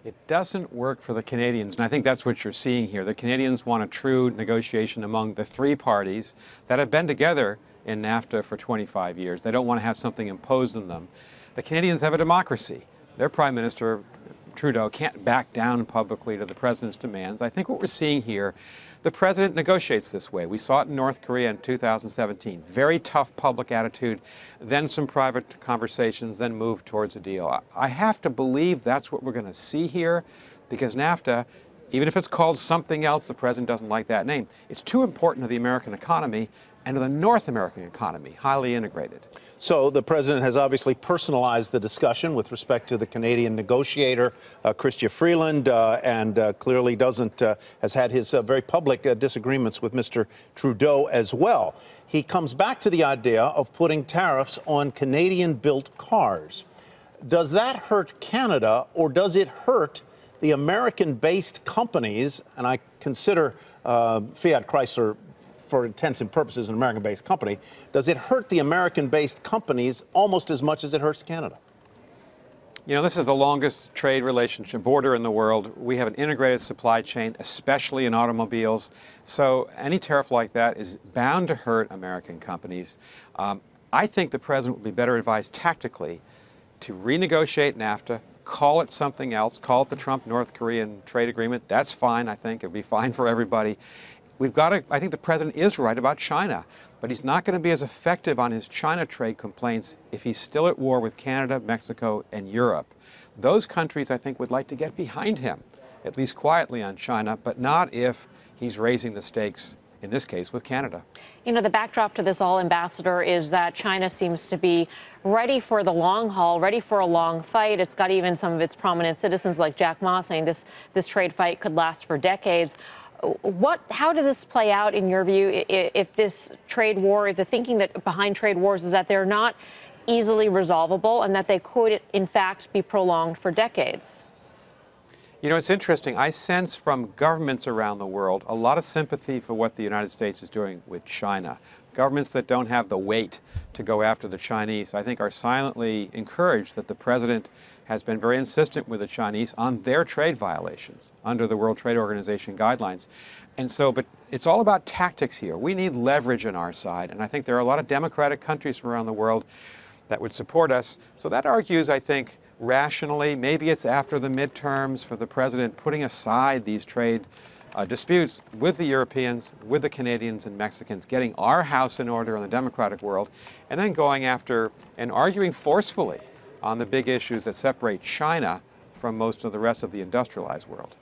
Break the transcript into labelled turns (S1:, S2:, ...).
S1: It doesn't work for the Canadians, and I think that's what you're seeing here. The Canadians want a true negotiation among the three parties that have been together in NAFTA for 25 years. They don't want to have something imposed on them. The Canadians have a democracy. Their Prime Minister, Trudeau, can't back down publicly to the president's demands. I think what we're seeing here, the president negotiates this way. We saw it in North Korea in 2017. Very tough public attitude, then some private conversations, then move towards a deal. I have to believe that's what we're going to see here, because NAFTA, even if it's called something else, the president doesn't like that name. It's too important to the American economy and to the North American economy, highly integrated.
S2: So the president has obviously personalized the discussion with respect to the Canadian negotiator, Chrystia Freeland, and clearly has had his very public disagreements with Mr. Trudeau as well. He comes back to the idea of putting tariffs on Canadian-built cars. Does that hurt Canada, or does it hurt the American-based companies? And I consider Fiat Chrysler, for intents and purposes, an American-based company. Does it hurt the American-based companies almost as much as it hurts Canada?
S1: You know, this is the longest trade relationship border in the world. We have an integrated supply chain, especially in automobiles. So any tariff like that is bound to hurt American companies. I think the president would be better advised tactically to renegotiate NAFTA, call it something else, call it the Trump-North Korean trade agreement. That's fine, I think. It would be fine for everybody. I think the president is right about China, but he's not going to be as effective on his China trade complaints if he's still at war with Canada, Mexico, and Europe. Those countries, I think, would like to get behind him, at least quietly on China, but not if he's raising the stakes, in this case, with Canada.
S3: You know, the backdrop to this all, Ambassador, is that China seems to be ready for the long haul, ready for a long fight. It's got even some of its prominent citizens like Jack Ma saying this trade fight could last for decades. How does this play out in your view if this trade war, if the thinking that behind trade wars is that they're not easily resolvable and that they could, in fact, be prolonged for decades?
S1: You know, it's interesting. I sense from governments around the world a lot of sympathy for what the United States is doing with China. Governments that don't have the weight to go after the Chinese, I think, are silently encouraged that the president has been very insistent with the Chinese on their trade violations under the World Trade Organization guidelines. And so, but it's all about tactics here. We need leverage on our side, and I think there are a lot of democratic countries around the world that would support us. So that argues, I think, rationally, maybe it's after the midterms for the president putting aside these trade disputes with the Europeans, with the Canadians and Mexicans, getting our house in order in the democratic world, and then going after and arguing forcefully on the big issues that separate China from most of the rest of the industrialized world.